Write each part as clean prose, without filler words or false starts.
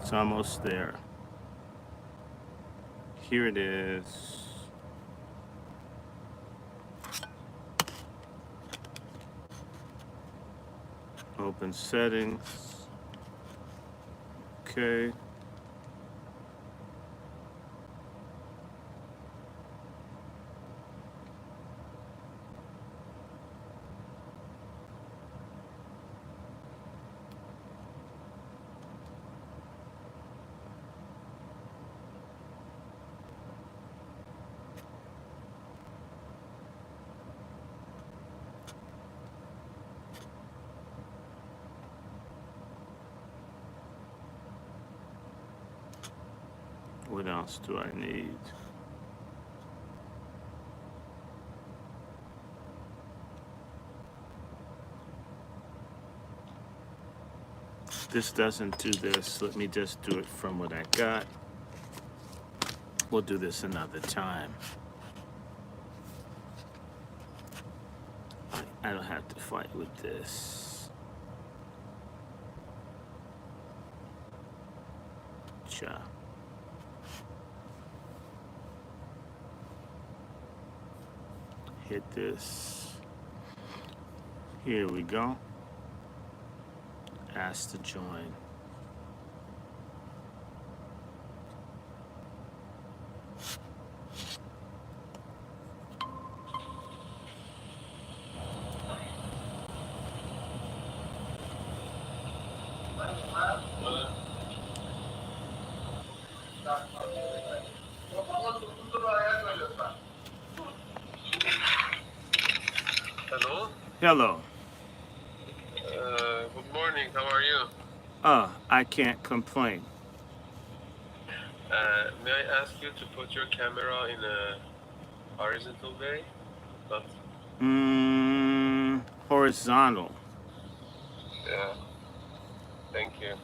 It's almost there. Here it is. Open settings. Okay. What else do I need? This doesn't do this. Let me just do it from what I got. We'll do this another time. I don't have to fight with this. Cha. Hit this. Here we go. Ask to join. Hello. Hello. Good morning. How are you? I can't complain. May I ask you to put your camera in a horizontal way? Not. Horizontal. Yeah. Thank you.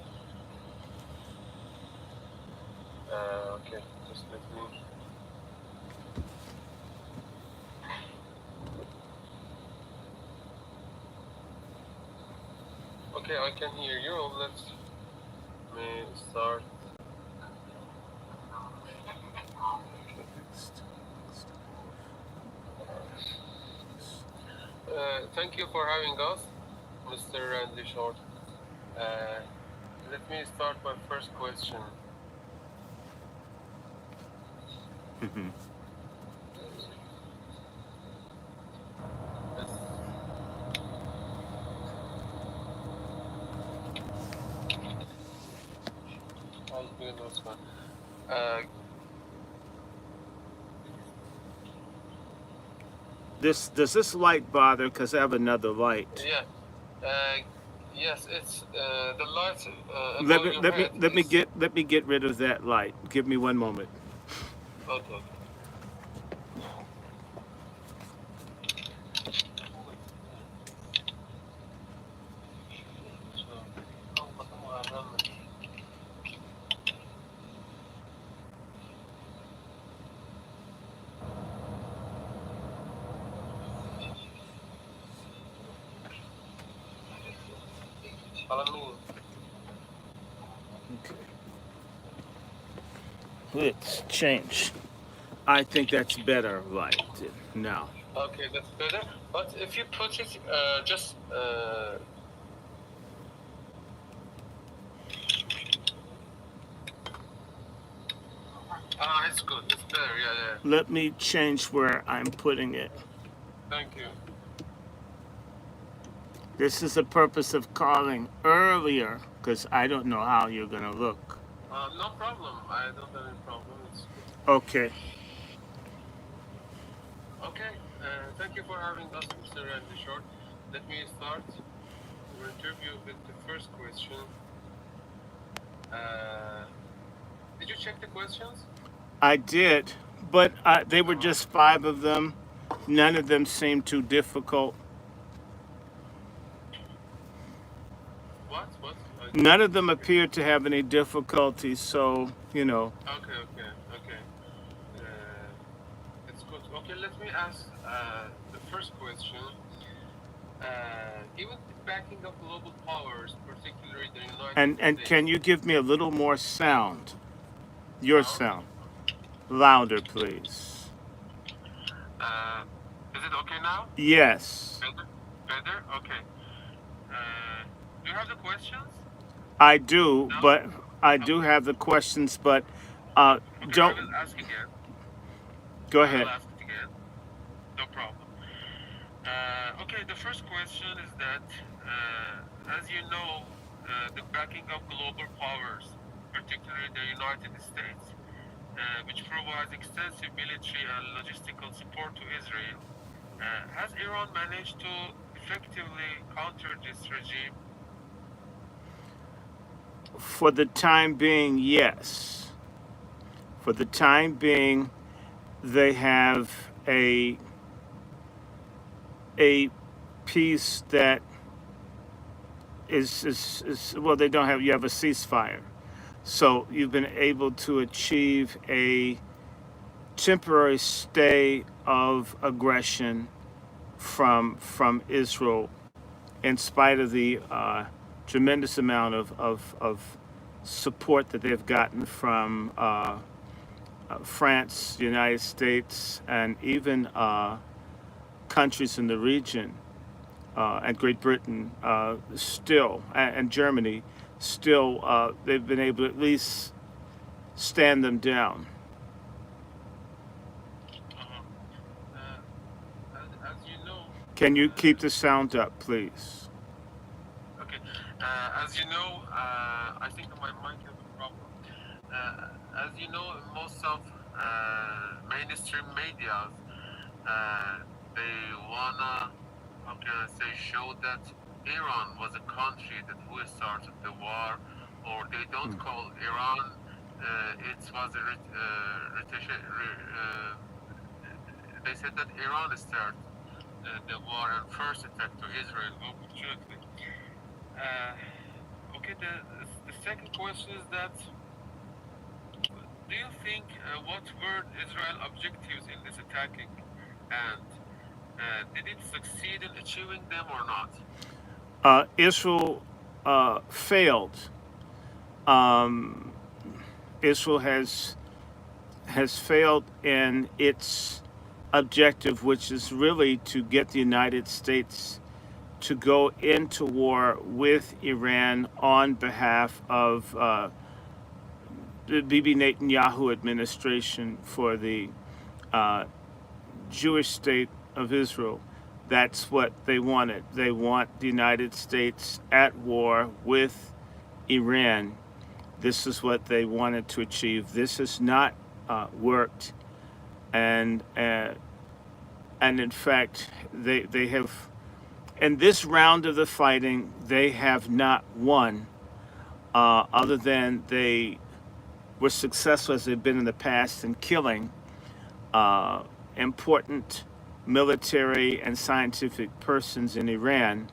Okay. Just let me. Okay, I can hear you. Let me start. Thank you for having us, Mr. DrRandyShort. Let me start my first question. I'll do this one. Does this light bother? Because I have another light. Yeah. Yes, it's the light. Let me get rid of that light. Give me one moment. Okay. Okay. Let's change. I think that's better light now. Okay, that's better. But if you put it just it's good. It's better. Yeah. Let me change where I'm putting it. Thank you. This is the purpose of calling earlier, because I don't know how you're going to look. No problem. I don't have any problem. It's good. Okay. Okay. Thank you for having us, Mr. DrRandyShort. Let me start our interview with the first question. Did you check the questions? I did, but they were just 5 of them. None of them seemed too difficult. What? None of them appeared to have any difficulty, so, you know. Okay. It's good. Okay, let me ask the first question. Given the backing of global powers, particularly the United And can States, you give me a little more sound? Your sound. sound. Louder, please. Uh, is it okay now? Yes, Better? Better? Okay. Do you have the questions? I do, No? but I do Okay. have the questions, but uh, Okay, I don't will ask again. go I will ahead. ask it again. No problem. Okay, the first question is that, as you know, the backing of global powers, particularly the United States, which provides extensive military and logistical support to Israel, has Iran managed to effectively counter this regime? For the time being, yes. For the time being, they have a peace that is well, they don't have, you have a ceasefire. So you've been able to achieve a temporary stay of aggression from Israel, in spite of the tremendous amount of support that they've gotten from France, the United States, and even countries in the region, and Great Britain, still, and Germany, still, they've been able to at least stand them down. Uh-huh. As you know, Can you keep the sound up, please? okay, as you know, I think my mic has a problem. As you know, most of mainstream media, they wanna, how can I say, show that Iran was a country that who started the war, or they don't call Iran. It was a they said that Iran started the war and first attack to Israel. Unfortunately, okay. The second question is that, do you think what were Israel objectives in this attacking, and did it succeed in achieving them or not? Israel failed. Um, Israel has failed in its objective, which is really to get the United States to go into war with Iran on behalf of the Bibi Netanyahu administration for the uh, Jewish state of Israel. That's what they wanted. They want the United States at war with Iran. This is what they wanted to achieve. This has not worked, and in fact, they have. In this round of the fighting, they have not won, other than they were successful as they've been in the past in killing important military and scientific persons in Iran,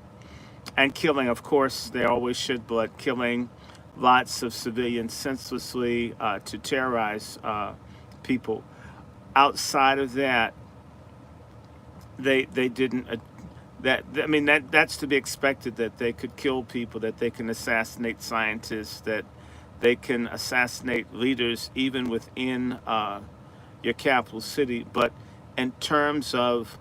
and killing, of course, they always shed blood, killing lots of civilians senselessly to terrorize people. Outside of that, they didn't. That I mean that's to be expected, that they could kill people, that they can assassinate scientists, that they can assassinate leaders even within your capital city. But in terms of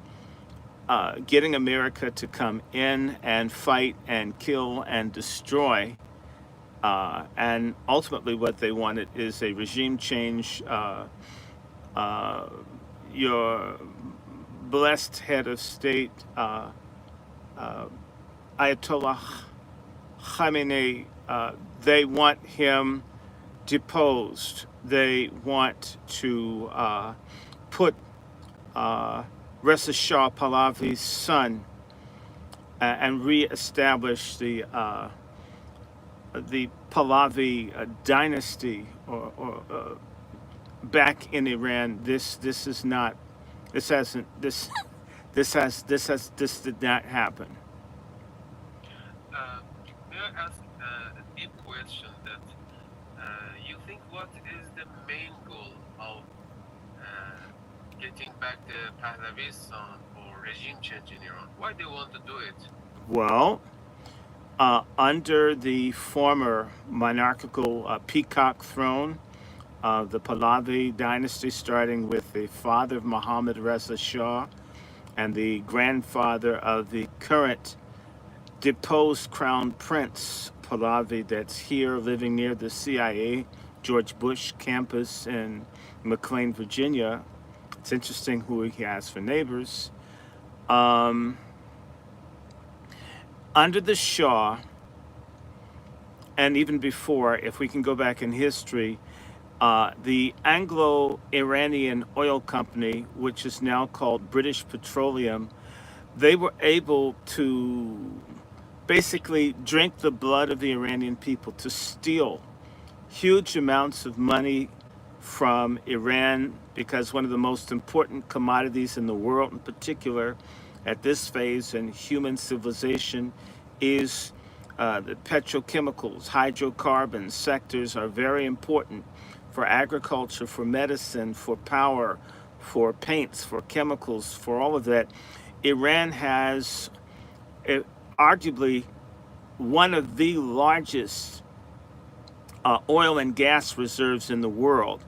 getting America to come in and fight and kill and destroy, and ultimately what they wanted is a regime change. Uh, your blessed head of state, Ayatollah Khamenei, they want him deposed. They want to put Reza Shah Pahlavi's son and reestablish the Pahlavi dynasty, or back in Iran. This is not. This hasn't. This did not happen. May I ask a deep question that, you think what is the main goal of getting back the Pahlavi's son or regime change in Iran? Why they want to do it? Well, under the former monarchical peacock throne of the Pahlavi dynasty, starting with the father of Muhammad Reza Shah and the grandfather of the current deposed crown prince Pahlavi that's here living near the CIA George Bush campus in McLean, Virginia. It's interesting who he has for neighbors. Um, Under the Shah, and even before, if we can go back in history, the Anglo-Iranian Oil Company, which is now called British Petroleum, they were able to basically drink the blood of the Iranian people, to steal huge amounts of money from Iran, because one of the most important commodities in the world, in particular at this phase in human civilization, is the petrochemicals. Hydrocarbon sectors are very important for agriculture, for medicine, for power, for paints, for chemicals, for all of that. Iran has arguably one of the largest oil and gas reserves in the world.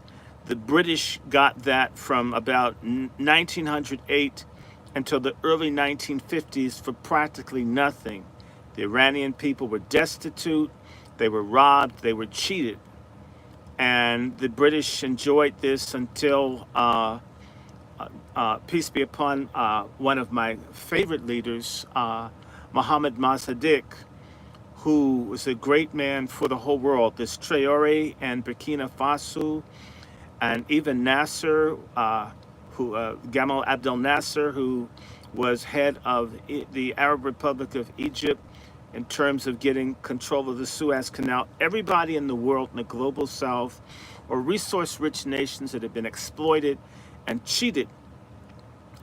The British got that from about 1908 until the early 1950s for practically nothing. The Iranian people were destitute, they were robbed, they were cheated. And the British enjoyed this until, peace be upon one of my favorite leaders, Mohammad Mossadegh, who was a great man for the whole world. This Traore and Burkina Faso, and even Nasser, Gamal Abdel Nasser, who was head of the Arab Republic of Egypt in terms of getting control of the Suez Canal. Everybody in the world in the global south, or resource-rich nations that have been exploited and cheated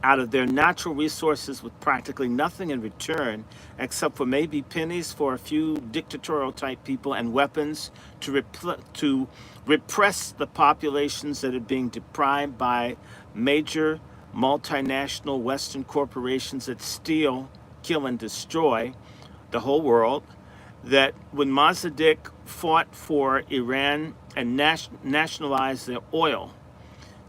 out of their natural resources with practically nothing in return, except for maybe pennies for a few dictatorial type people and weapons to repress the populations that are being deprived by major multinational Western corporations that steal, kill, and destroy the whole world. That when Mossadegh fought for Iran and nationalized their oil,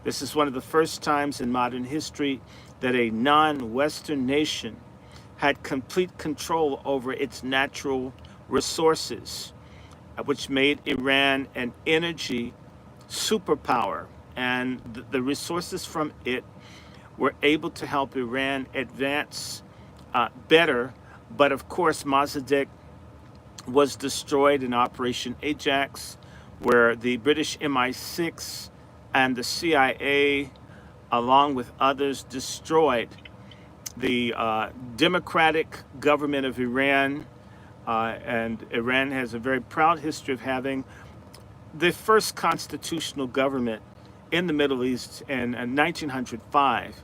this is one of the first times in modern history that a non-Western nation had complete control over its natural resources, which made Iran an energy superpower. And the resources from it were able to help Iran advance better. But of course, Mossadegh was destroyed in Operation Ajax, where the British MI6 and the CIA, along with others, destroyed the democratic government of Iran. And Iran has a very proud history of having the first constitutional government in the Middle East in 1905.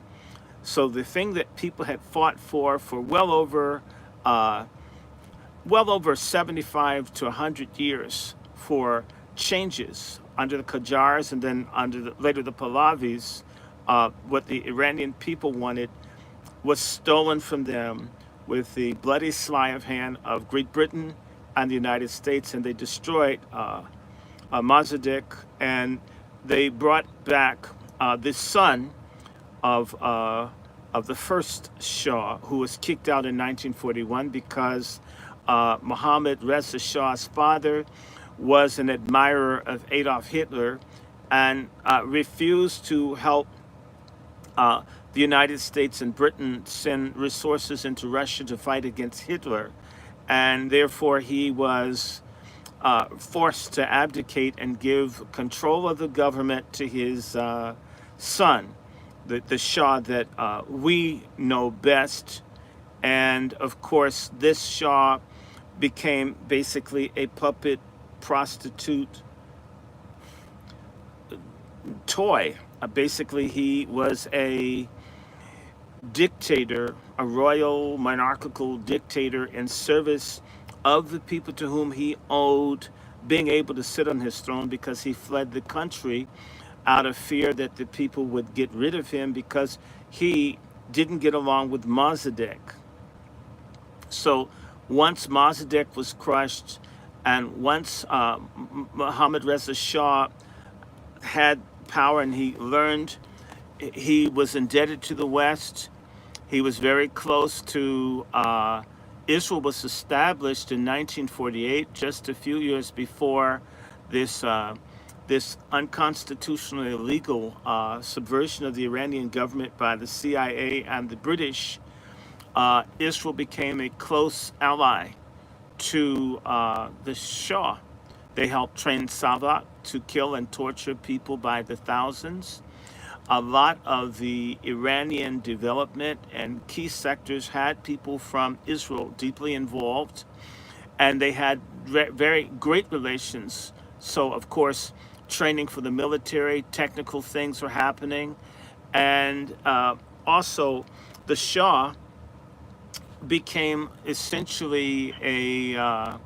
So the thing that people had fought for well over 75 to 100 years for changes under the Qajars and then under later the Pahlavis, what the Iranian people wanted was stolen from them with the bloody sleight of hand of Great Britain and the United States, and they destroyed Mossadegh, and they brought back the son of the first Shah, who was kicked out in 1941 because Mohammad Reza Shah's father was an admirer of Adolf Hitler and refused to help the United States and Britain send resources into Russia to fight against Hitler. And therefore he was forced to abdicate and give control of the government to his son, the Shah that we know best. And of course, this Shah became basically a puppet, prostitute, toy. Basically, he was a dictator, a royal monarchical dictator in service of the people to whom he owed being able to sit on his throne, because he fled the country out of fear that the people would get rid of him because he didn't get along with Mossadegh. So once Mossadegh was crushed, and once Mohammad Reza Shah had power and he learned he was indebted to the West, he was very close to Israel was established in 1948, just a few years before this this unconstitutional, illegal subversion of the Iranian government by the CIA and the British. Israel became a close ally to the Shah. They helped train Savak to kill and torture people by the thousands. A lot of the Iranian development and key sectors had people from Israel deeply involved, and they had very great relations. So, of course, training for the military, technical things were happening, and also the Shah became essentially a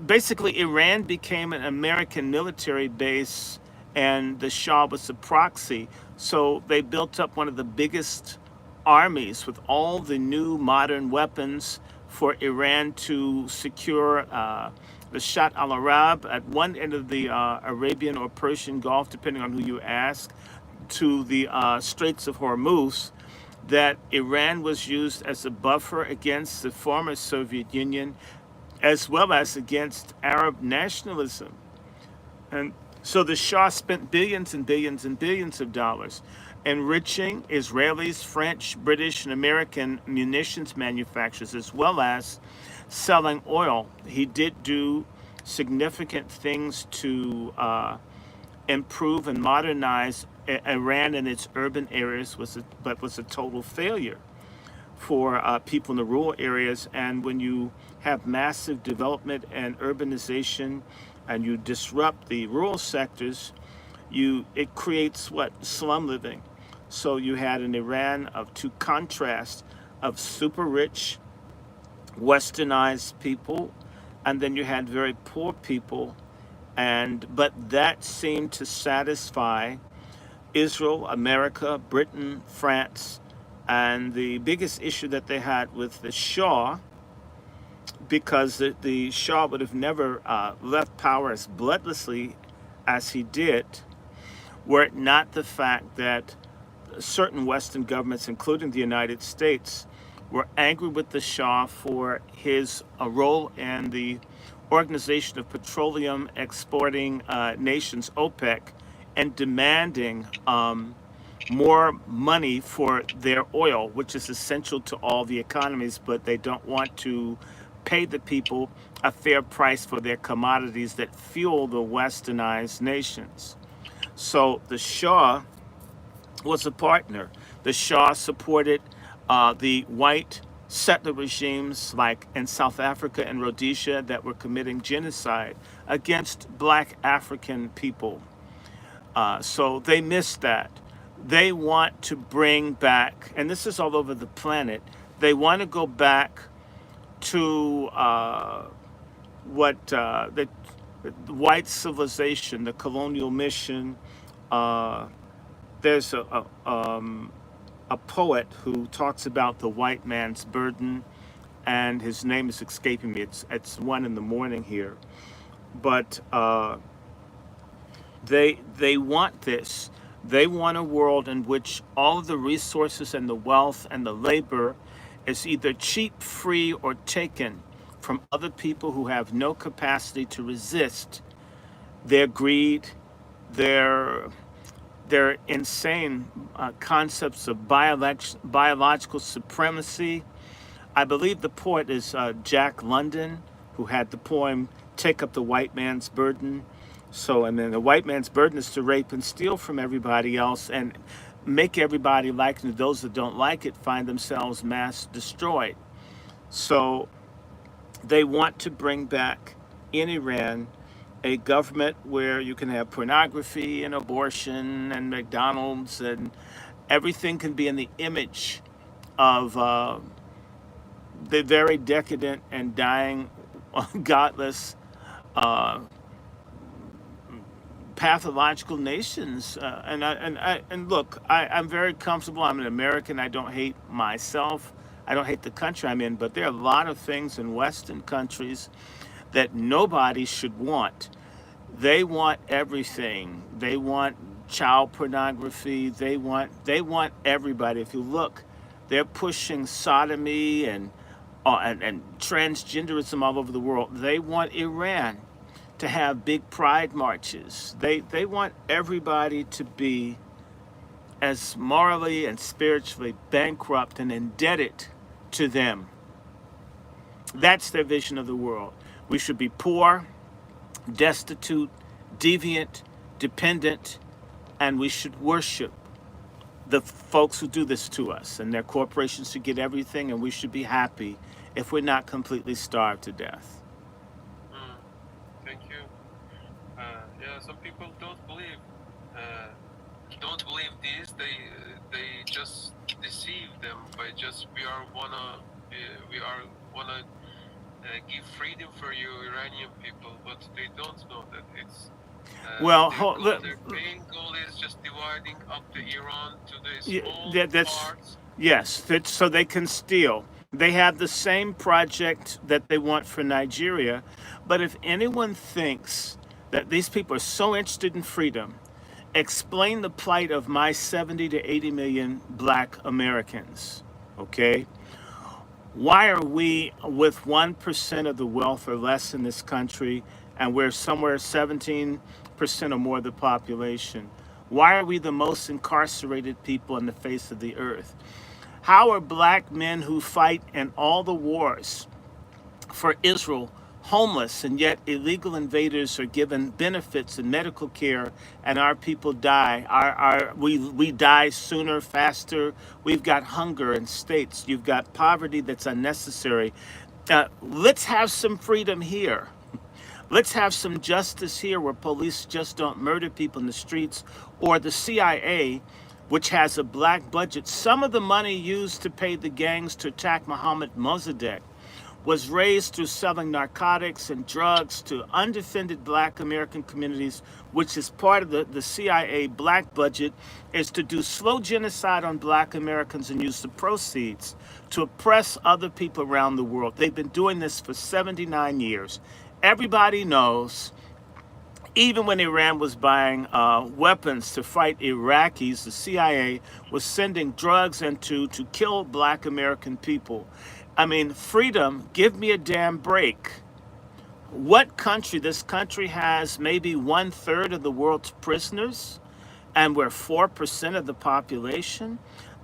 basically Iran became an American military base, and the Shah was a proxy. So they built up one of the biggest armies with all the new modern weapons for Iran to secure the Shat al Arab at one end of the Arabian or Persian Gulf, depending on who you ask, to the Straits of Hormuz. That Iran was used as a buffer against the former Soviet Union, as well as against Arab nationalism. And so the Shah spent billions and billions and billions of dollars enriching Israelis, French, British, and American munitions manufacturers, as well as selling oil. He did do significant things to improve and modernize Iran in its urban areas, but was a total failure for people in the rural areas. And when you have massive development and urbanization and you disrupt the rural sectors, it creates what? Slum living. So you had an Iran of two contrasts of super rich, westernized people, and then you had very poor people. But that seemed to satisfy Israel, America, Britain, France, and the biggest issue that they had with the Shah, because the Shah would have never left power as bloodlessly as he did, were it not the fact that certain Western governments, including the United States, were angry with the Shah for his role in the Organization of Petroleum Exporting Nations, OPEC, and demanding more money for their oil, which is essential to all the economies, but they don't want to pay the people a fair price for their commodities that fuel the westernized nations. So the Shah was a partner. The Shah supported the white settler regimes like in South Africa and Rhodesia that were committing genocide against black African people. So they missed that. They want to bring back, and this is all over the planet, they want to go back to what the white civilization, the colonial mission. There's a poet who talks about the white man's burden, and his name is escaping me. It's 1 a.m. here, but they want this. They want a world in which all of the resources and the wealth and the labor is either cheap, free, or taken from other people who have no capacity to resist their greed, their insane concepts of biological supremacy. I believe the poet is Jack London, who had the poem "Take Up the White Man's Burden." So, and then the white man's burden is to rape and steal from everybody else and make everybody like it, and those that don't like it find themselves mass destroyed. So they want to bring back in Iran a government where you can have pornography and abortion and McDonald's and everything can be in the image of the very decadent and dying, godless, pathological nations. And look, I'm very comfortable. I'm an American. I don't hate myself. I don't hate the country I'm in, but there are a lot of things in Western countries that nobody should want. They want everything. They want child pornography. They want everybody. If you look, they're pushing sodomy and transgenderism all over the world. They want Iran to have big pride marches. They want everybody to be as morally and spiritually bankrupt and indebted to them. That's their vision of the world. We should be poor, destitute, deviant, dependent, and we should worship the folks who do this to us. And their corporations should get everything, and we should be happy if we're not completely starved to death. Mm, thank you. Yeah, some people uh, don't believe this. They just deceive them by just we are wanna give freedom for you Iranian people, but they don't know that it's Well, their main goal is just dividing up the Iran to the yeah, small that's parts. yes. That's so they can steal. They have the same project that they want for Nigeria, but if anyone thinks that these people are so interested in freedom, explain the plight of my 70 to 80 million black Americans. Okay? Why are we with 1% of the wealth or less in this country, and we're somewhere 17% or more of the population? Why are we the most incarcerated people on the face of the earth? How are black men who fight in all the wars for Israel homeless, and yet illegal invaders are given benefits and medical care, and our people die? We die sooner, faster. We've got hunger in states. You've got poverty that's unnecessary. Let's have some freedom here. Let's have some justice here where police just don't murder people in the streets, or the CIA, which has a black budget. Some of the money used to pay the gangs to attack Mohammed Mossadegh was raised through selling narcotics and drugs to undefended black American communities, which is part of the CIA black budget, is to do slow genocide on black Americans and use the proceeds to oppress other people around the world. They've been doing this for 79 years. Everybody knows, even when Iran was buying weapons to fight Iraqis, the CIA was sending drugs to kill black American people. I mean, freedom, give me a damn break. What country? This country has maybe 1/3 of the world's prisoners, and we're 4% of the population.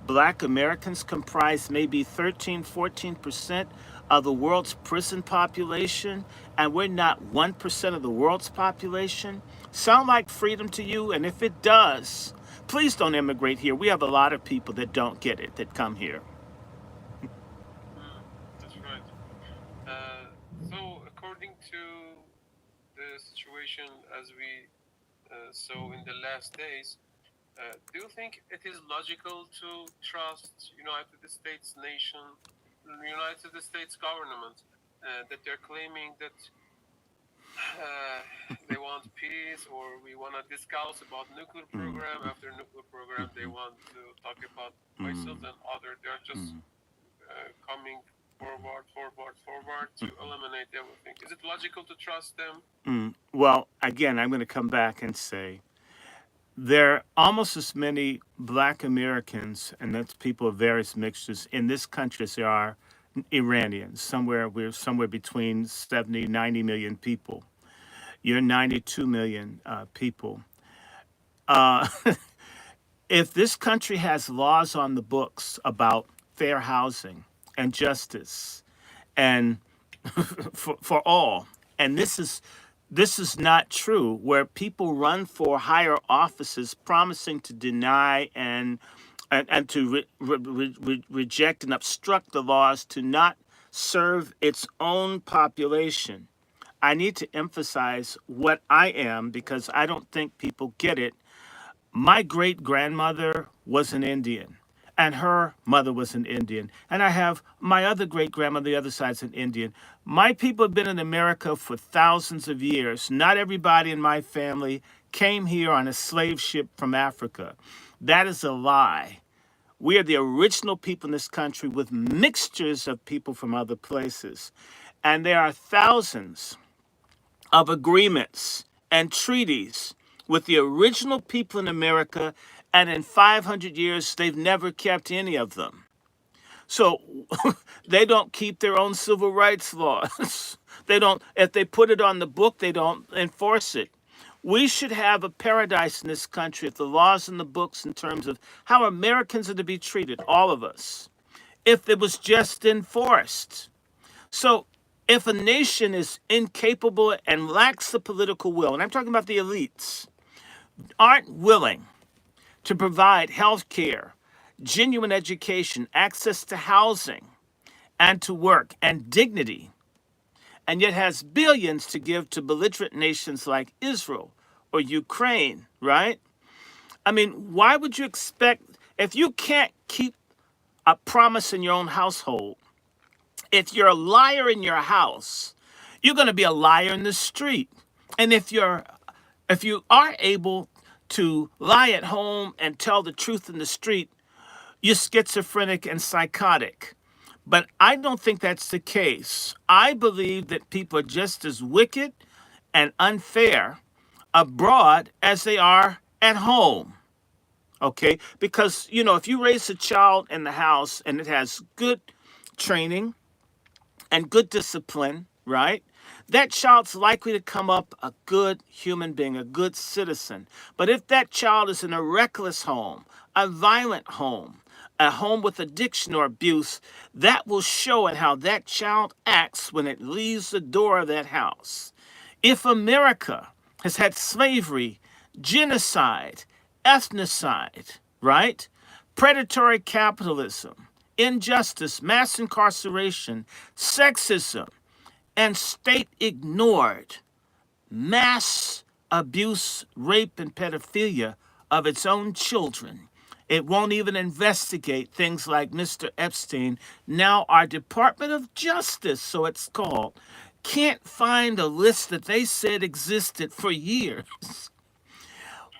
Black Americans comprise maybe 13, 14% of the world's prison population, and we're not 1% of the world's population. Sound like freedom to you? And if it does, please don't immigrate here. We have a lot of people that don't get it that come here. That's right. So, according to the situation as we saw in the last days, do you think it is logical to trust United States United States government that they're claiming that they want peace, or we want to discuss about nuclear program? After nuclear program, they want to talk about missiles and other. They're just coming forward to eliminate everything. Is it logical to trust them? Well, again, I'm going to come back and say there are almost as many black Americans, and that's people of various mixtures, in this country as there are Iranians. We're somewhere between 70, 90 million people. You're 92 million people. Uh, if this country has laws on the books about fair housing and justice and for all, and this is not true, where people run for higher offices promising to deny and to reject and obstruct the laws to not serve its own population. I need to emphasize what I am because I don't think people get it. My great grandmother was an Indian, and her mother was an Indian. And I have my other great grandmother, the other side's an Indian. My people have been in America for thousands of years. Not everybody in my family came here on a slave ship from Africa. That is a lie. We are the original people in this country with mixtures of people from other places. And there are thousands of agreements and treaties with the original people in America, and in 500 years, they've never kept any of them. So they don't keep their own civil rights laws. They don't, if they put it on the book, they don't enforce it. We should have a paradise in this country if the laws in the books in terms of how Americans are to be treated, all of us, if it was just enforced. So if a nation is incapable and lacks the political will, and I'm talking about the elites, aren't willing to provide health care, genuine education, access to housing, and to work, and dignity, and yet has billions to give to belligerent nations like Israel or Ukraine, right? I mean, why would you expect, if you can't keep a promise in your own household, if you're a liar in your house, you're going to be a liar in the street. And if you are able to lie at home and tell the truth in the street, you're schizophrenic and psychotic. But I don't think that's the case. I believe that people are just as wicked and unfair abroad as they are at home. Okay? Because, you know, if you raise a child in the house and it has good training and good discipline, right? That child's likely to come up a good human being, a good citizen. But if that child is in a reckless home, a violent home, a home with addiction or abuse, that will show in how that child acts when it leaves the door of that house. If America has had slavery, genocide, ethnocide, right? Predatory capitalism, injustice, mass incarceration, sexism, and state ignored mass abuse, rape, and pedophilia of its own children. It won't even investigate things like Mr. Epstein. Now our Department of Justice, so it's called, can't find a list that they said existed for years.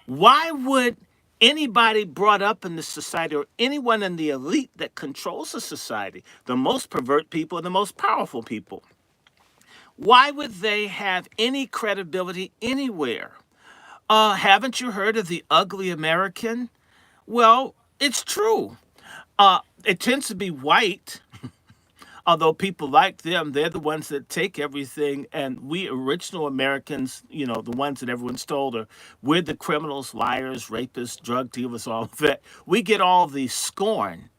Why would anybody brought up in the society or anyone in the elite that controls the society, the most pervert people and the most powerful people, why would they have any credibility anywhere? Haven't you heard of the ugly American? Well, it's true. It tends to be white, although people like them, they're the ones that take everything. And we original Americans, you know, the ones that everyone's told are, we're the criminals, liars, rapists, drug dealers, all of that. We get all the scorn,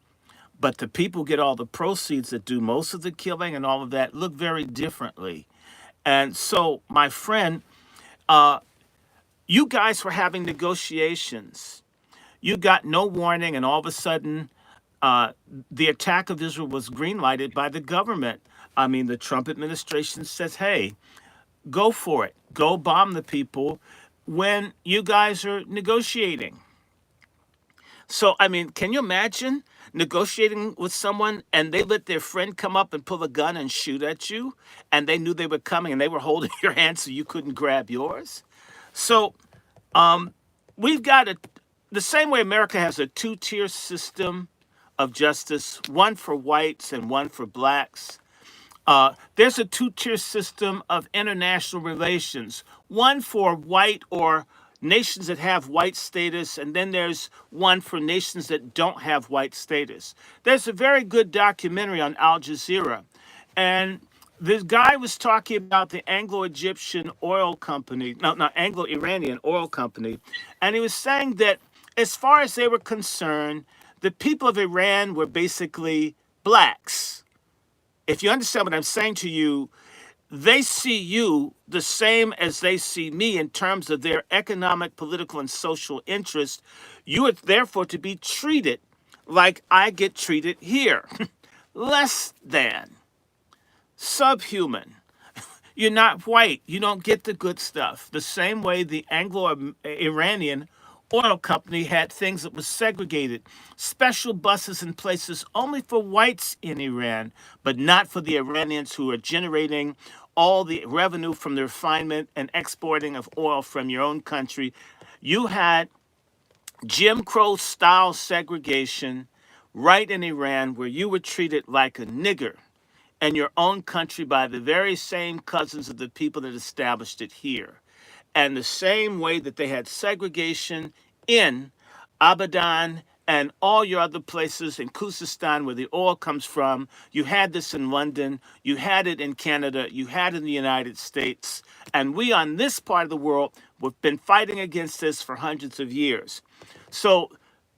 but the people get all the proceeds that do most of the killing and all of that look very differently. And so, my friend, you guys were having negotiations. You got no warning, and all of a sudden, the attack of Israel was greenlighted by the government. I mean, the Trump administration says, hey, go for it. Go bomb the people when you guys are negotiating. So, I mean, can you imagine negotiating with someone and they let their friend come up and pull a gun and shoot at you, and they knew they were coming and they were holding your hand so you couldn't grab yours? So, we've got the same way America has a two-tier system of justice, one for whites and one for blacks. There's a two-tier system of international relations, one for white or nations that have white status, and then there's one for nations that don't have white status. There's a very good documentary on Al Jazeera, and this guy was talking about the Anglo-Egyptian oil company, no, not Anglo-Iranian oil company, and he was saying that as far as they were concerned, the people of Iran were basically blacks. If you understand what I'm saying to you, they see you the same as they see me in terms of their economic, political, and social interests. You are therefore to be treated like I get treated here. Less than. Subhuman. You're not white. You don't get the good stuff. The same way the Anglo-Iranian oil company had things that was segregated, special buses in places only for whites in Iran, but not for the Iranians who are generating all the revenue from the refinement and exporting of oil from your own country. You had Jim Crow style segregation right in Iran, where you were treated like a nigger in your own country by the very same cousins of the people that established it here. And the same way that they had segregation in Abadan and all your other places in Khuzestan where the oil comes from, you had this in London, you had it in Canada, you had it in the United States. And we on this part of the world have been fighting against this for hundreds of years. So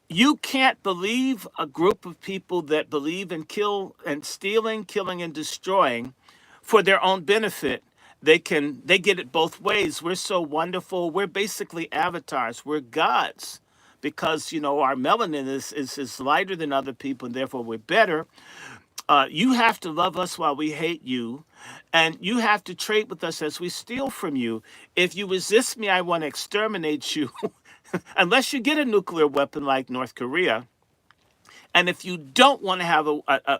you can't believe a group of people that believe in kill and stealing, killing and destroying for their own benefit. They get it both ways. We're so wonderful. We're basically avatars. We're gods because our melanin is lighter than other people and therefore we're better. You have to love us while we hate you, and you have to trade with us as we steal from you. If you resist me, I want to exterminate you. Unless you get a nuclear weapon like North Korea. And if you don't want to have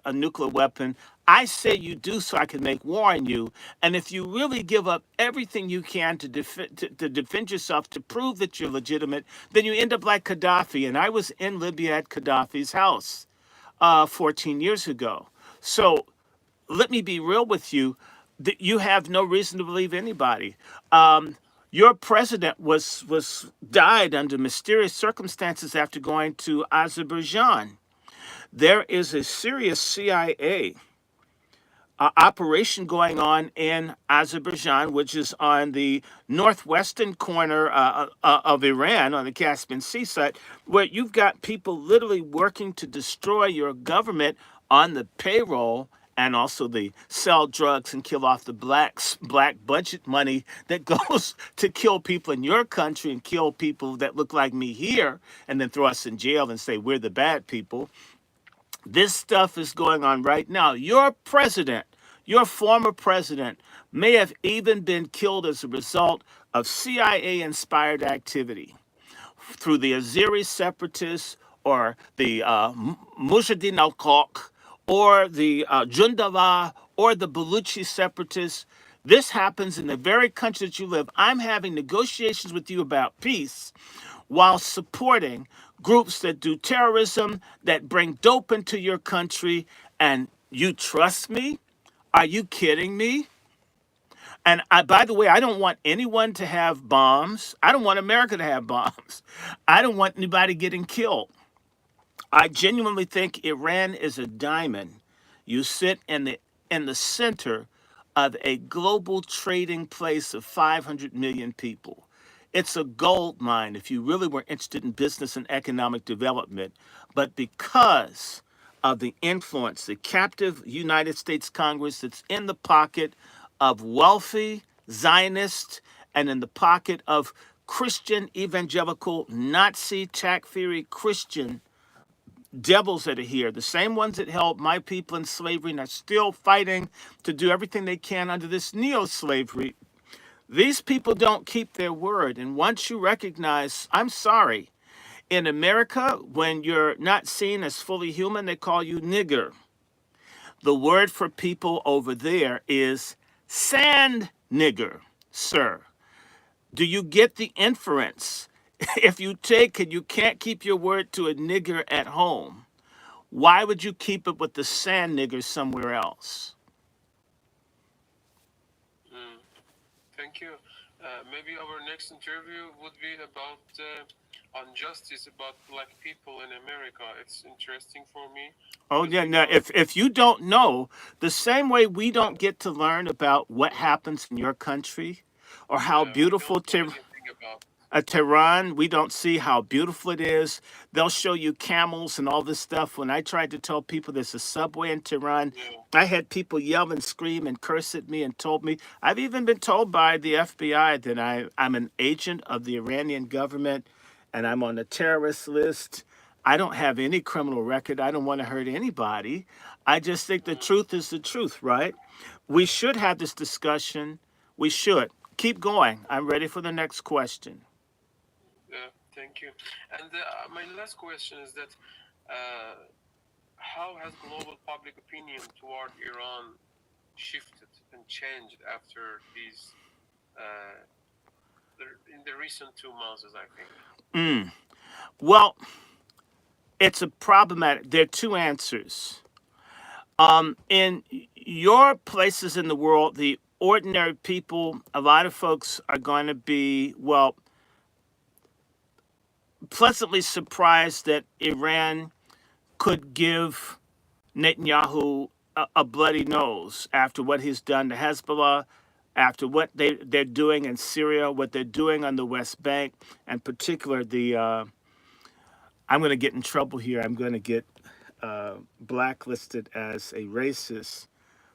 a nuclear weapon, I say you do so I can make war on you. And if you really give up everything you can to defend yourself, to prove that you're legitimate, then you end up like Gaddafi. And I was in Libya at Gaddafi's house 14 years ago. So let me be real with you. That you have no reason to believe anybody. Your president was died under mysterious circumstances after going to Azerbaijan. There is a serious CIA operation going on in Azerbaijan, which is on the northwestern corner of Iran, on the Caspian Sea side, where you've got people literally working to destroy your government on the payroll and also the sell drugs and kill off the black budget money that goes to kill people in your country and kill people that look like me here and then throw us in jail and say we're the bad people. This stuff is going on right now. Your president, your former president, may have even been killed as a result of CIA inspired activity through the Azeri separatists or the Mujahideen al-Haq or the Jundava or the Baluchi separatists. This happens in the very country that you live. I'm having negotiations with you about peace while supporting groups that do terrorism, that bring dope into your country, and you trust me? Are you kidding me? And by the way, I don't want anyone to have bombs. I don't want America to have bombs. I don't want anybody getting killed. I genuinely think Iran is a diamond. You sit in the center of a global trading place of 500 million people. It's a gold mine if you really were interested in business and economic development. But because of the influence, the captive United States Congress that's in the pocket of wealthy Zionists and in the pocket of Christian evangelical Nazi Takfiri Christian devils that are here, the same ones that held my people in slavery and are still fighting to do everything they can under this neo-slavery. These people don't keep their word. And once you recognize, I'm sorry, in America, when you're not seen as fully human, they call you nigger. The word for people over there is sand nigger, sir. Do you get the inference? If you take and you can't keep your word to a nigger at home, why would you keep it with the sand niggers somewhere else? Mm, thank you. Maybe our next interview would be about injustice about black people in America. It's interesting for me Oh because yeah, we now know. if you don't know, the same way we don't get to learn about what happens in your country or how Yeah, we beautiful don't know anything about it. Tehran, we don't see how beautiful it is. They'll show you camels and all this stuff. When I tried to tell people there's a subway in Tehran, Yeah. I had people yell and scream and curse at me and told me. I've even been told by the FBI that I'm an agent of the Iranian government and I'm on the terrorist list. I don't have any criminal record. I don't want to hurt anybody. I just think the Mm. truth is the truth, right? We should have this discussion. We should. Keep going. I'm ready for the next question. Yeah, thank you. And my last question is that uh, how has global public opinion toward Iran shifted and changed after these uh, in the recent 2 months, I think? Mm. Well, it's a problematic. There are two answers. In your places in the world, the ordinary people, a lot of folks are going to be, well, pleasantly surprised that Iran could give Netanyahu a bloody nose after what he's done to Hezbollah, after what they're doing in Syria, what they're doing on the West Bank, and particular I'm going to get in trouble here. I'm going to get blacklisted as a racist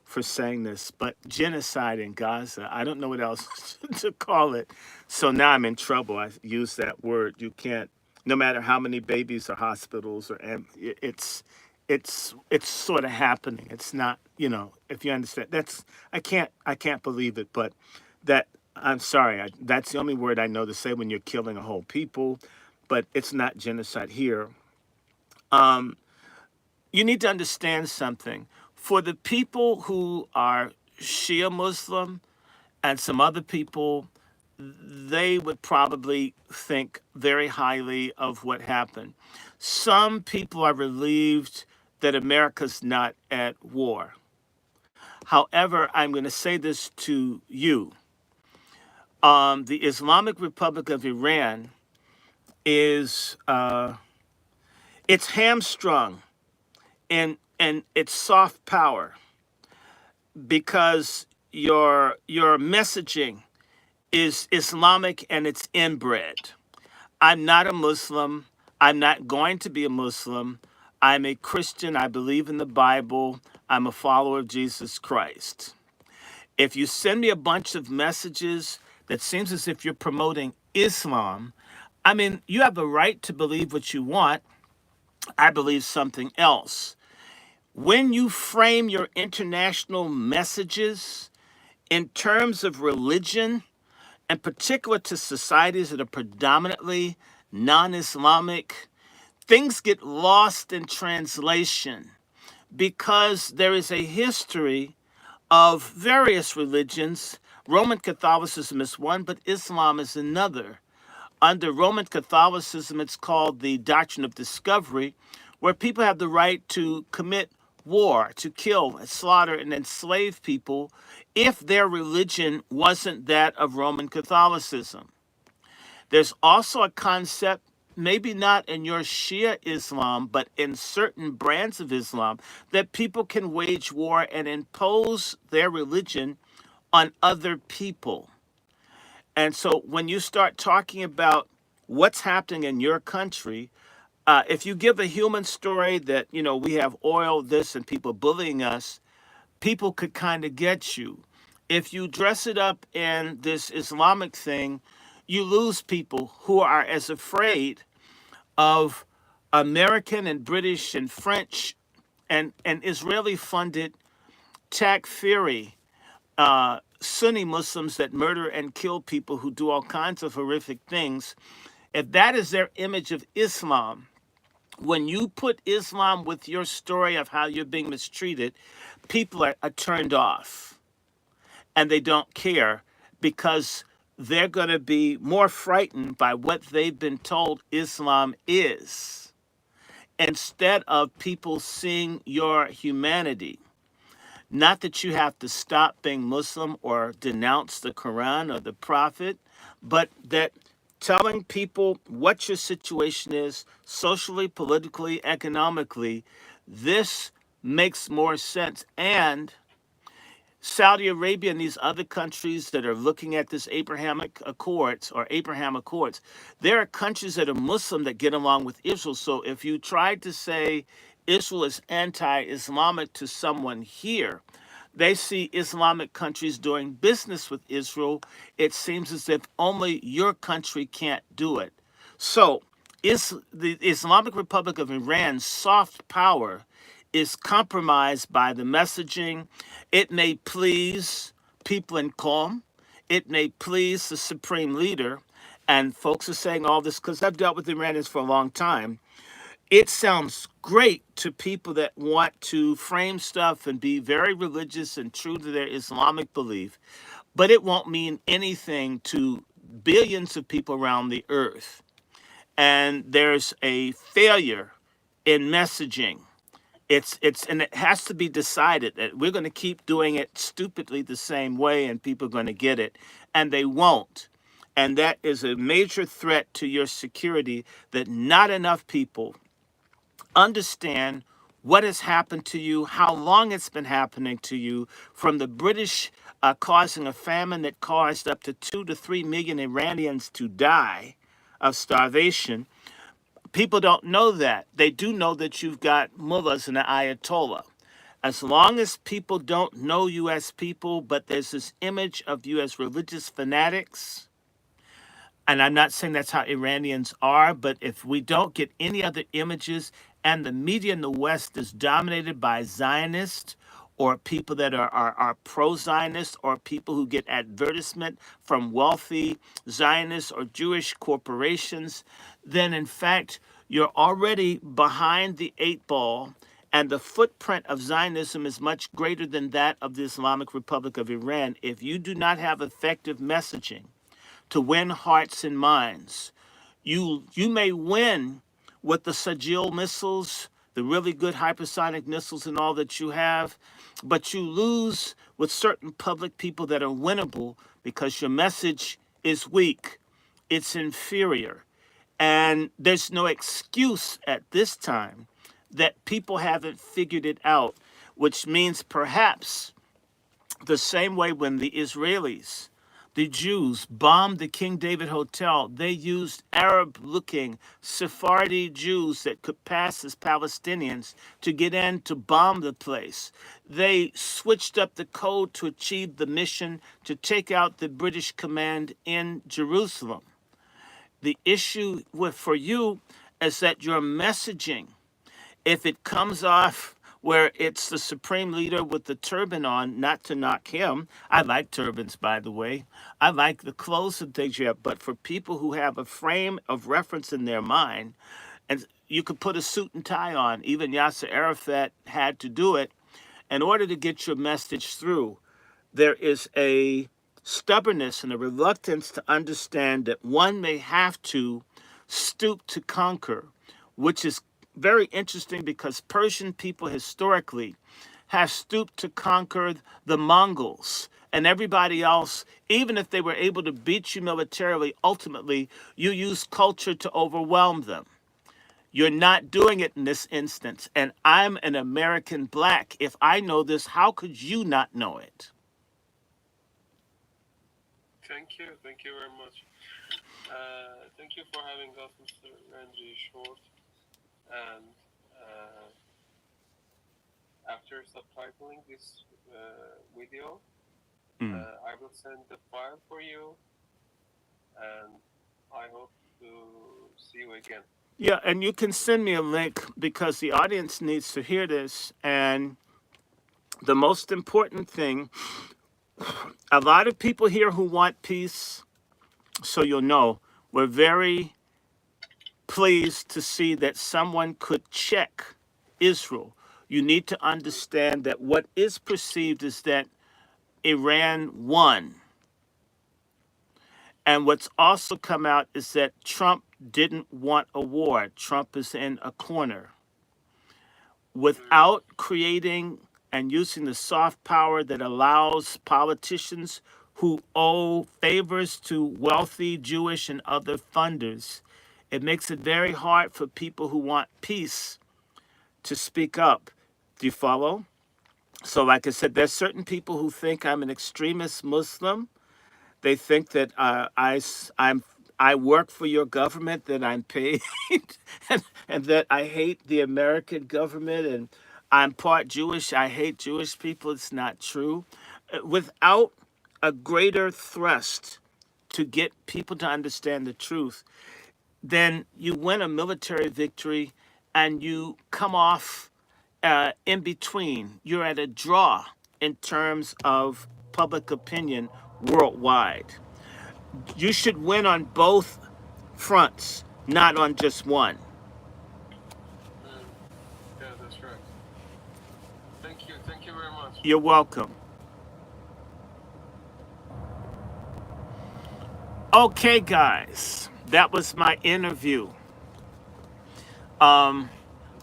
for saying this, but genocide in Gaza, I don't know what else to call it. So now I'm in trouble. I use that word. You can't, no matter how many babies or hospitals or it's sort of happening. It's not, if you understand. I can't believe it, but that I'm sorry. That's the only word I know to say when you're killing a whole people, but it's not genocide here. Um, you need to understand something. For the people who are Shia Muslim and some other people, they would probably think very highly of what happened. Some people are relieved that America's not at war. However, I'm going to say this to you. The Islamic Republic of Iran is it's hamstrung in its soft power because your messaging is Islamic and it's inbred. I'm not a Muslim. I'm not going to be a Muslim. I'm a Christian. I believe in the Bible. I'm a follower of Jesus Christ. If you send me a bunch of messages that seems as if you're promoting Islam, I mean, you have a right to believe what you want. I believe something else. When you frame your international messages in terms of religion, in particular to societies that are predominantly non-Islamic, things get lost in translation because there is a history of various religions. Roman Catholicism is one, but Islam is another. Under Roman Catholicism, it's called the doctrine of discovery, where people have the right to commit war, to kill, slaughter, and enslave people if their religion wasn't that of Roman Catholicism. There's also a concept, maybe not in your Shia Islam, but in certain brands of Islam, that people can wage war and impose their religion on other people. And so when you start talking about what's happening in your country, if you give a human story that, we have oil, this, and people bullying us, people could kind of get you. If you dress it up in this Islamic thing, you lose people who are as afraid of American and British and French and Israeli funded Takfiri Sunni Muslims that murder and kill people who do all kinds of horrific things. If that is their image of Islam, when you put Islam with your story of how you're being mistreated, people are turned off and they don't care because they're going to be more frightened by what they've been told Islam is instead of people seeing your humanity. Not that you have to stop being Muslim or denounce the Quran or the Prophet, but that telling people what your situation is socially, politically, economically, this makes more sense. And Saudi Arabia and these other countries that are looking at this Abrahamic Accords or Abraham Accords, there are countries that are Muslim that get along with Israel. So if you tried to say Israel is anti-Islamic to someone here, they see Islamic countries doing business with Israel. It seems as if only your country can't do it. So is the Islamic Republic of Iran's soft power is compromised by the messaging. It may please people in Qom. It may please the supreme leader. And folks are saying all this because I've dealt with Iranians for a long time. It sounds great to people that want to frame stuff and be very religious and true to their Islamic belief, but it won't mean anything to billions of people around the earth. And there's a failure in messaging. And it has to be decided that we're going to keep doing it stupidly the same way, and people are going to get it, and they won't. And that is a major threat to your security, that not enough people understand what has happened to you, how long it's been happening to you, from the British causing a famine that caused up to 2 to 3 million Iranians to die of starvation. People don't know that. They do know that you've got mullahs and an ayatollah. As long as people don't know you as people, but there's this image of you as religious fanatics, and I'm not saying that's how Iranians are, but if we don't get any other images, and the media in the West is dominated by Zionists or people that are pro-Zionist, or people who get advertisement from wealthy Zionist or Jewish corporations, then in fact, you're already behind the 8 ball, and the footprint of Zionism is much greater than that of the Islamic Republic of Iran. If you do not have effective messaging to win hearts and minds, you may win with the Sajil missiles, the really good hypersonic missiles and all that you have, but you lose with certain public people that are winnable because your message is weak, it's inferior, and there's no excuse at this time that people haven't figured it out, which means perhaps the same way when the Israelis, the Jews, bombed the King David Hotel, they used Arab-looking Sephardi Jews that could pass as Palestinians to get in to bomb the place. They switched up the code to achieve the mission to take out the British command in Jerusalem. The issue for you is that your messaging, if it comes off where it's the supreme leader with the turban on, not to knock him. I like turbans, by the way. I like the clothes and things you have. But for people who have a frame of reference in their mind, and you could put a suit and tie on, even Yasser Arafat had to do it, in order to get your message through. There is a stubbornness and a reluctance to understand that one may have to stoop to conquer, which is very interesting because Persian people historically have stooped to conquer the Mongols and everybody else. Even if they were able to beat you militarily, ultimately you use culture to overwhelm them. You're not doing it in this instance, and I'm an American black. If I know this, how could you not know it? Thank you very much. Thank you for having us, Mr. Randy Short. And after subtitling this video, I will send the file for you, and I hope to see you again. Yeah, and you can send me a link because the audience needs to hear this. And the most important thing, a lot of people here who want peace, so you'll know, we're very pleased to see that someone could check Israel. You need to understand that what is perceived is that Iran won. And what's also come out is that Trump didn't want a war. Trump is in a corner. Without creating and using the soft power that allows politicians who owe favors to wealthy Jewish and other funders, it makes it very hard for people who want peace to speak up. Do you follow? So like I said, there's certain people who think I'm an extremist Muslim. They think that I work for your government, that I'm paid, and that I hate the American government, and I'm part Jewish. I hate Jewish people. It's not true. Without a greater thrust to get people to understand the truth, then you win a military victory and you come off in between. You're at a draw in terms of public opinion worldwide. You should win on both fronts, not on just one. Yeah, that's right. Thank you very much. You're welcome. Okay, guys, that was my interview. But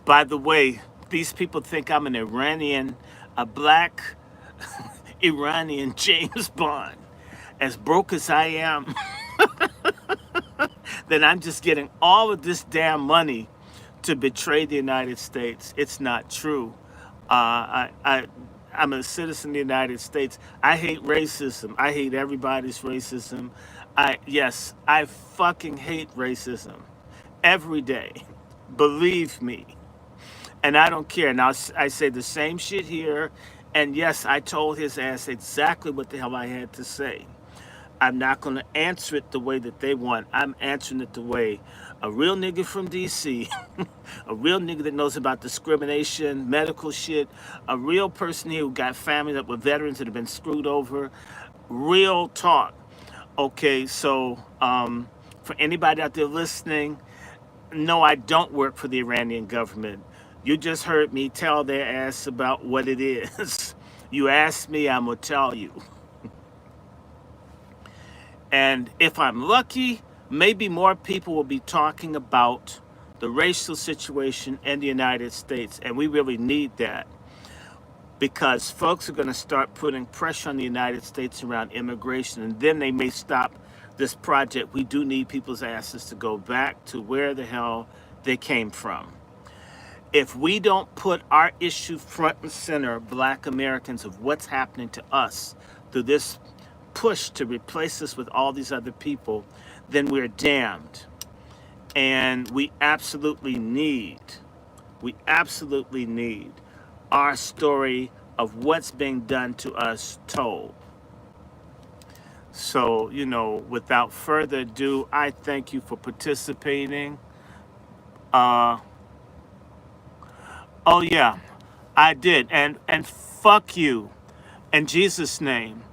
By the way, these people think I'm an Iranian, a black Iranian James Bond. As broke as I am, then I'm just getting all of this damn money to betray the United States. It's not true. I'm a citizen of the United States. I hate racism. I hate everybody's racism. Yes, I fucking hate racism every day. Believe me. And I don't care. Now, I say the same shit here. And yes, I told his ass exactly what the hell I had to say. I'm not going to answer it the way that they want. I'm answering it the way a real nigga from DC, a real nigga that knows about discrimination, medical shit, a real person here who got family that were veterans that have been screwed over. Real talk. Okay, so for anybody out there listening, no, I don't work for the Iranian government. You just heard me tell their ass about what it is. You asked me, I'm going to tell you. And if I'm lucky, maybe more people will be talking about the racial situation in the United States. And we really need that, because folks are going to start putting pressure on the United States around immigration, and then they may stop this project. We do need people's asses to go back to where the hell they came from. If we don't put our issue front and center, Black Americans, of what's happening to us through this push to replace us with all these other people, then we're damned. And we absolutely need our story of what's being done to us told. So, without further ado, I thank you for participating. Oh yeah, I did. And fuck you, in Jesus' name.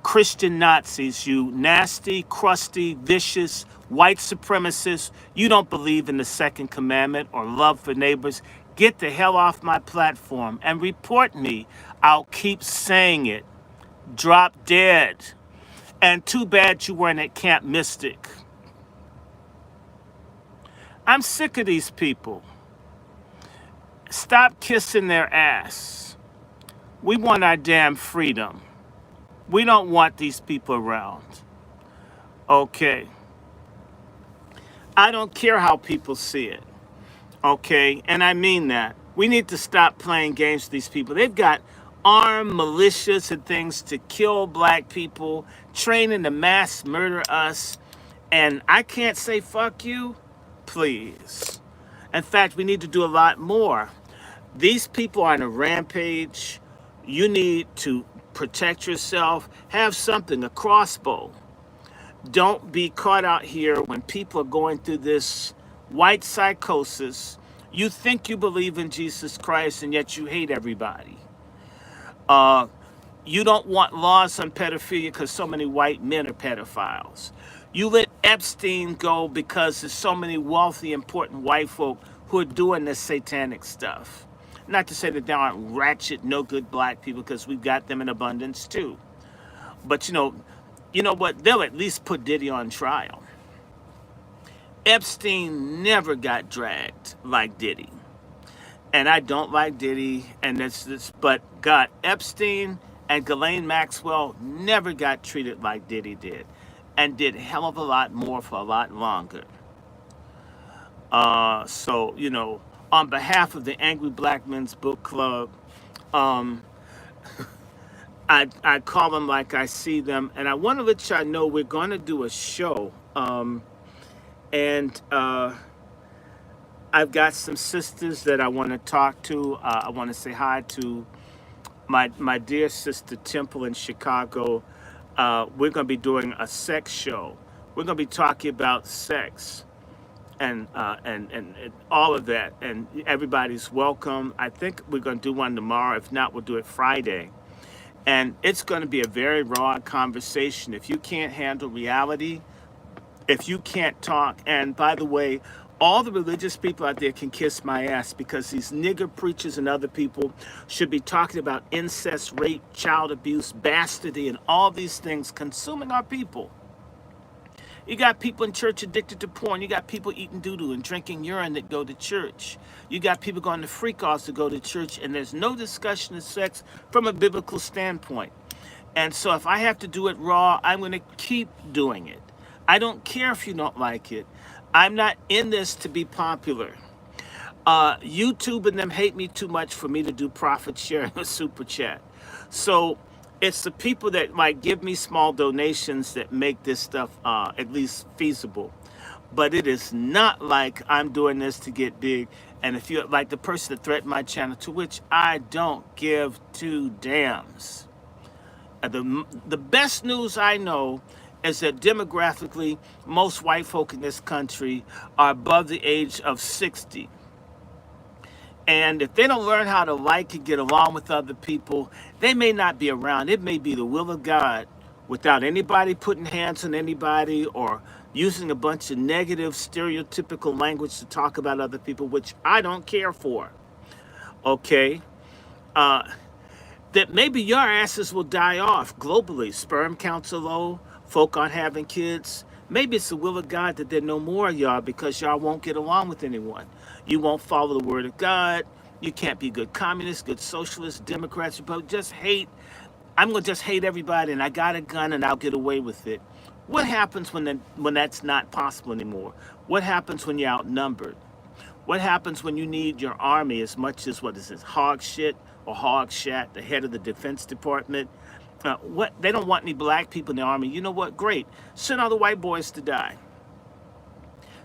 Christian Nazis, you nasty, crusty, vicious, white supremacists. You don't believe in the second commandment or love for neighbors. Get the hell off my platform and report me. I'll keep saying it. Drop dead. And too bad you weren't at Camp Mystic. I'm sick of these people. Stop kissing their ass. We want our damn freedom. We don't want these people around. Okay. I don't care how people see it. Okay? And I mean that. We need to stop playing games with these people. They've got armed militias and things to kill black people, training to mass murder us. And I can't say fuck you? Please. In fact, we need to do a lot more. These people are on a rampage. You need to protect yourself. Have something, a crossbow. Don't be caught out here when people are going through this white psychosis. You think you believe in Jesus Christ, and yet you hate everybody. You don't want laws on pedophilia because so many white men are pedophiles. You let Epstein go because there's so many wealthy, important white folk who are doing this satanic stuff. Not to say that there aren't ratchet, no good black people, because we've got them in abundance too. But you know what? They'll at least put Diddy on trial. Epstein never got dragged like Diddy. And I don't like Diddy, and but God, Epstein and Ghislaine Maxwell never got treated like Diddy did, and did a hell of a lot more for a lot longer. So, on behalf of the Angry Black Men's Book Club, I call them like I see them, and I want to let y'all know we're going to do a show, and I've got some sisters that I want to talk to. I want to say hi to my dear sister Temple in Chicago. We're going to be doing a sex show. We're going to be talking about sex and all of that. And everybody's welcome. I think we're going to do one tomorrow. If not, we'll do it Friday. And it's going to be a very raw conversation. If you can't handle reality, if you can't talk, and by the way, all the religious people out there can kiss my ass, because these nigger preachers and other people should be talking about incest, rape, child abuse, bastardy, and all these things consuming our people. You got people in church addicted to porn. You got people eating doo-doo and drinking urine that go to church. You got people going to freak-offs to go to church, and there's no discussion of sex from a biblical standpoint. And so if I have to do it raw, I'm going to keep doing it. I don't care if you don't like it. I'm not in this to be popular. YouTube and them hate me too much for me to do profit sharing or super chat. So it's the people that might give me small donations that make this stuff at least feasible. But it is not like I'm doing this to get big. And if you're like the person that threatened my channel, to which I don't give two damns. The best news I know is that demographically, most white folk in this country are above the age of 60. And if they don't learn how to like and get along with other people, they may not be around. It may be the will of God without anybody putting hands on anybody or using a bunch of negative, stereotypical language to talk about other people, which I don't care for. Okay? That maybe your asses will die off globally. Sperm counts are low. Folk aren't having kids. Maybe it's the will of God that there are no more of y'all because y'all won't get along with anyone. You won't follow the word of God. You can't be good communists, good socialists, Democrats, Republicans. Just hate. I'm going to just hate everybody and I got a gun and I'll get away with it. What happens when that's not possible anymore? What happens when you're outnumbered? What happens when you need your army as much as, what is this, hog shit or hog shat, the head of the Defense Department? What they don't want any black people in the army. You know what? Great. Send all the white boys to die.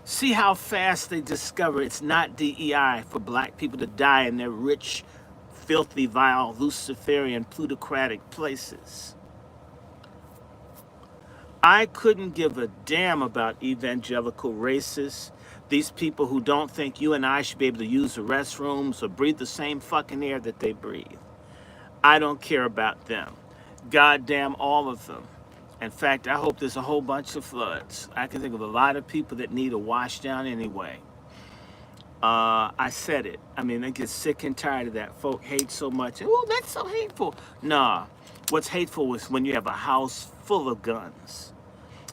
See how fast they discover it's not DEI for black people to die in their rich, filthy, vile, Luciferian, plutocratic places. I couldn't give a damn about evangelical racists, these people who don't think you and I should be able to use the restrooms or breathe the same fucking air that they breathe. I don't care about them. Goddamn all of them. In fact, I hope there's a whole bunch of floods. I can think of a lot of people that need a wash down anyway. I said it. I mean, I get sick and tired of that. Folk hate so much. Oh, that's so hateful. Nah, what's hateful is when you have a house full of guns.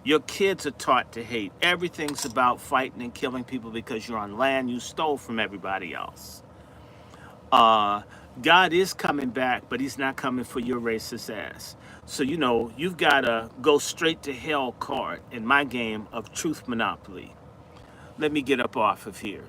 Your kids are taught to hate. Everything's about fighting and killing people because you're on land you stole from everybody else. God is coming back, but he's not coming for your racist ass. So, you know, you've got a go straight to hell card in my game of truth monopoly. Let me get up off of here.